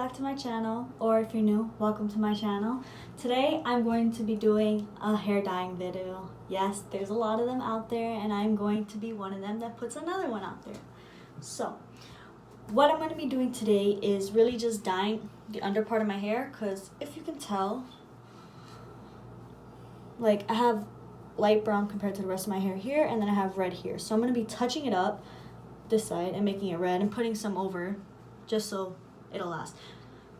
back to my channel, or if you're new, welcome to my channel. Today I'm going to be doing a hair dyeing video. Yes, there's a lot of them out there and I'm going to be one of them that puts another one out there. So what I'm going to be doing today is really just dyeing the under part of my hair, because if you can tell, like I have light brown compared to the rest of my hair here, and then I have red here. So I'm going to be touching it up this side and making it red and putting some over just so it'll last.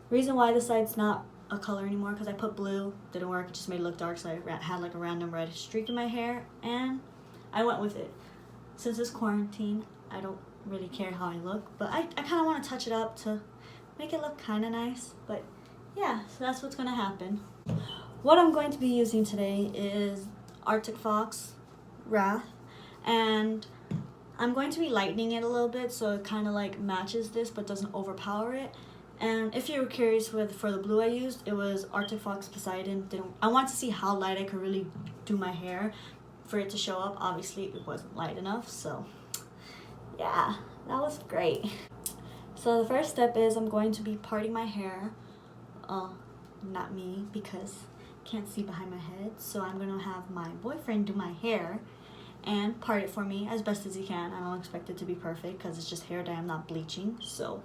Reason why this side's not a color anymore, because I put blue, didn't work, it just made it look dark, so I had like a random red streak in my hair and I went with it. Since it's quarantine, I don't really care how I look, but I kind of want to touch it up to make it look kind of nice. But yeah, so that's what's going to happen. What I'm going to be using today is Artic Fox Wrath, and I'm going to be lightening it a little bit so it kind of like matches this but doesn't overpower it. And if you were curious for the blue I used, it was Artic Fox Poseidon. I wanted to see how light I could really do my hair for it to show up. Obviously it wasn't light enough, so yeah, that was great. So the first step is I'm going to be parting my hair. Not me, because I can't see behind my head, so I'm going to have my boyfriend do my hair and part it for me as best as he can. I don't expect it to be perfect because it's just hair dye, I'm not bleaching. So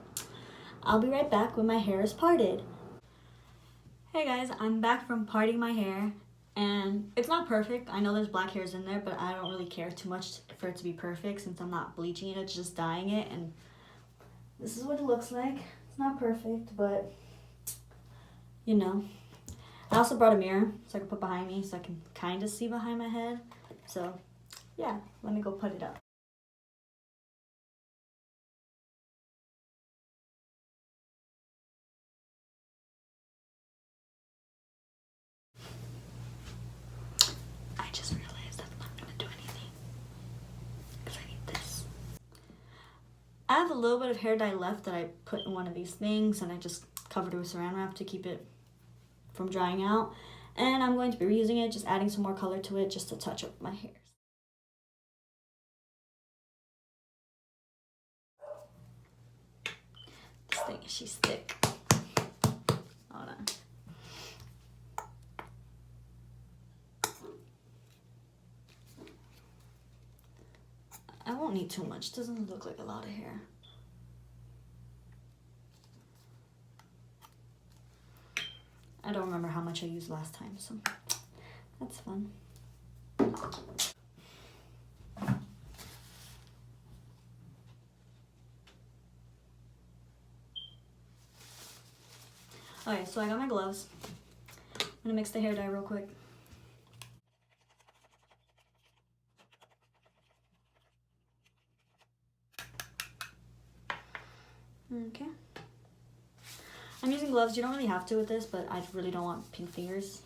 I'll be right back when my hair is parted. Hey guys, I'm back from parting my hair, and it's not perfect. I know there's black hairs in there, but I don't really care too much for it to be perfect since I'm not bleaching it, it's just dyeing it. And this is what it looks like. It's not perfect, but you know. I also brought a mirror so I can put behind me so I can kind of see behind my head. So yeah, let me go put it up. I just realized that I'm not gonna do anything because I need this. I have a little bit of hair dye left that I put in one of these things, and I just covered it with saran wrap to keep it from drying out. And I'm going to be reusing it, just adding some more color to it just to touch up my hairs. This thing, she's thick. Hold on. I won't need too much. Doesn't look like a lot of hair. I don't remember how much I used last time, so that's fun. Okay, so I got my gloves. I'm gonna mix the hair dye real quick. Okay. I'm using gloves. You don't really have to with this, but I really don't want pink fingers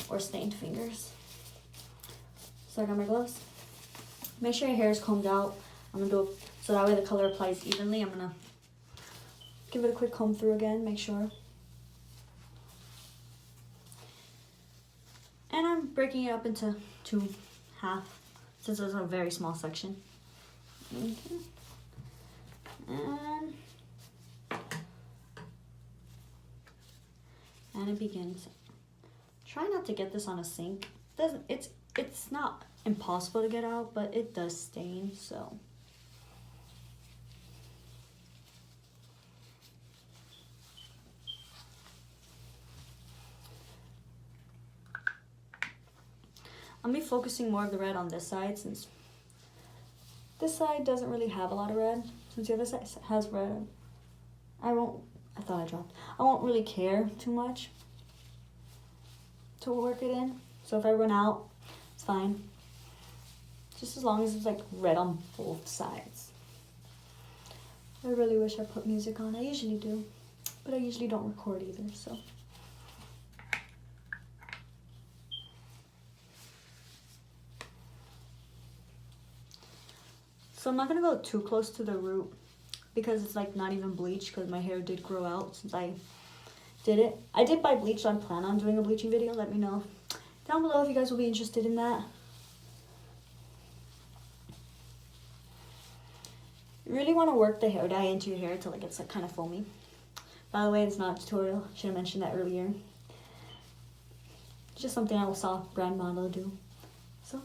or stained fingers. So I got my gloves. Make sure your hair is combed out. I'm gonna do it so that way the color applies evenly. I'm gonna give it a quick comb through again, make sure. And I'm breaking it up into two half since it's a very small section. Okay. And it begins. Try not to get this on a sink. It's not impossible to get out, but it does stain, so. I'll be focusing more of the red on this side, since this side doesn't really have a lot of red. Since the other side has red, I won't really care too much to work it in. So if I run out, it's fine. Just as long as it's like red on both sides. I really wish I put music on. I usually do, but I usually don't record either, so. So I'm not gonna go too close to the root because it's like not even bleached, because my hair did grow out since I did it. I did buy bleach, so I plan on doing a bleaching video. Let me know down below if you guys will be interested in that. You really want to work the hair dye into your hair till it gets like kind of foamy. By the way, it's not a tutorial. Should have mentioned that earlier. It's just something I saw grandmother do. So,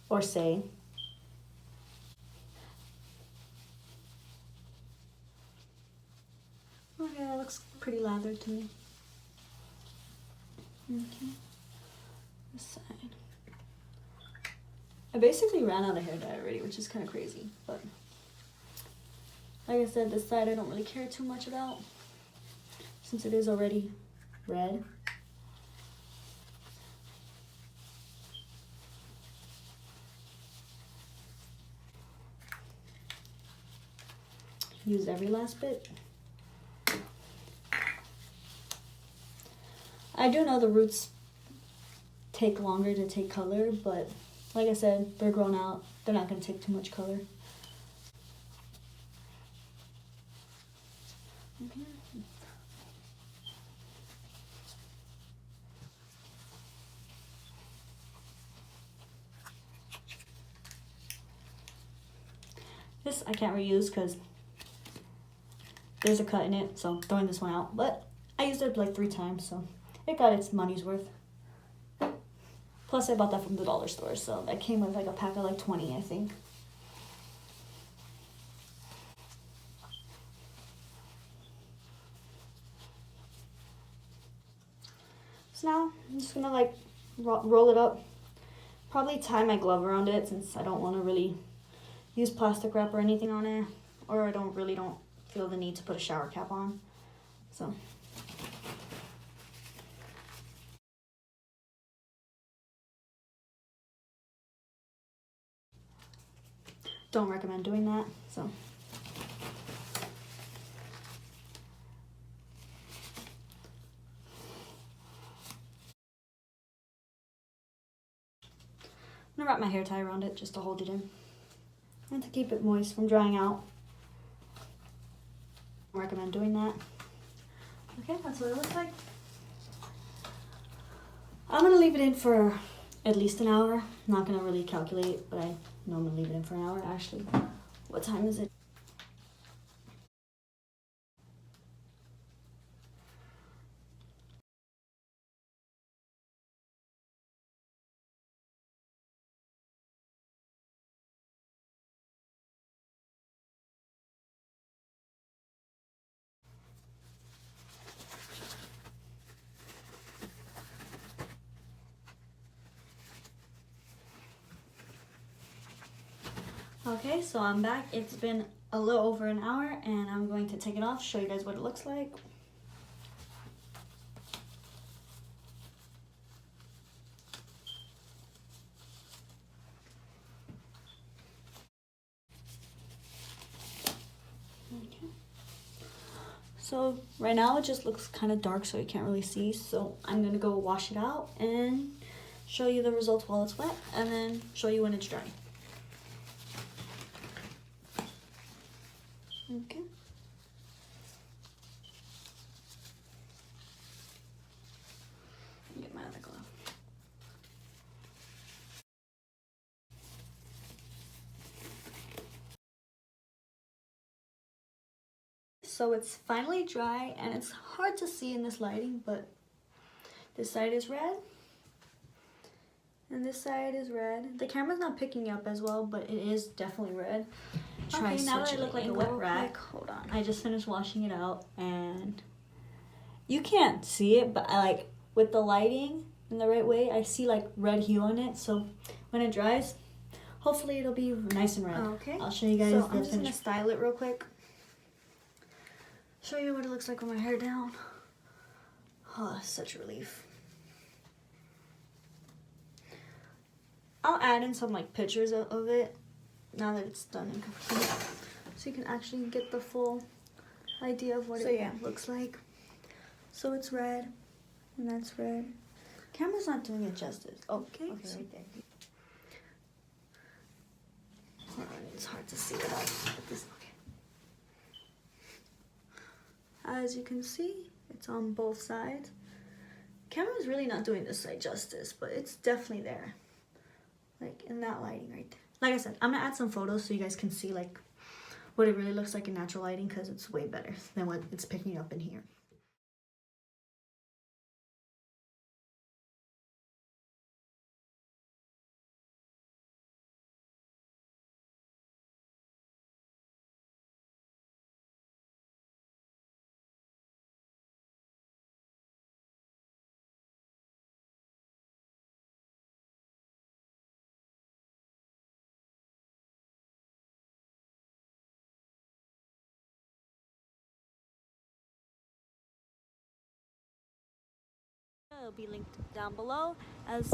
or say. Okay, that looks pretty lathered to me. Okay. This side. I basically ran out of hair dye already, which is kind of crazy, but like I said, this side I don't really care too much about since it is already red. Use every last bit. I do know the roots take longer to take color, but like I said, they're grown out. They're not going to take too much color. Okay. This I can't reuse because there's a cut in it, so I'm throwing this one out. But I used it like 3 times, so it got its money's worth. Plus, I bought that from the dollar store, so that came with like a pack of like 20, I think. So now, I'm just gonna like roll it up. Probably tie my glove around it since I don't want to really use plastic wrap or anything on it. Or I don't feel the need to put a shower cap on. So. Don't recommend doing that, so. I'm gonna wrap my hair tie around it just to hold it in and to keep it moist from drying out. I recommend doing that. Okay, that's what it looks like. I'm gonna leave it in for at least an hour. I'm not gonna really calculate, but I know I'm gonna leave it in for an hour. Actually, what time is it? Okay, so I'm back. It's been a little over an hour and I'm going to take it off, show you guys what it looks like. Okay. So right now it just looks kind of dark, so you can't really see. So I'm gonna go wash it out and show you the results while it's wet and then show you when it's dry. Okay. Get my other glove. So it's finally dry and it's hard to see in this lighting, but this side is red and this side is red. The camera's not picking up as well, but it is definitely red. Okay, now that I look like a wet rat, hold on. I just finished washing it out and you can't see it, but I like with the lighting in the right way, I see like red hue on it. So when it dries, hopefully it'll be nice and red. Okay. I'll show you guys. So I'm just gonna style it real quick. Show you what it looks like with my hair down. Oh, such a relief. I'll add in some like pictures of it now that it's done and complete, so you can actually get the full idea of what it looks like. So it's red, and that's red. Camera's not doing it justice. Okay, so right there. Hold on, it's hard to see without this. Okay. As you can see, it's on both sides. Camera's really not doing this side justice, but it's definitely there. Like in that lighting right there. Like I said, I'm gonna add some photos so you guys can see like what it really looks like in natural lighting, because it's way better than what it's picking up in here. It'll be linked down below, as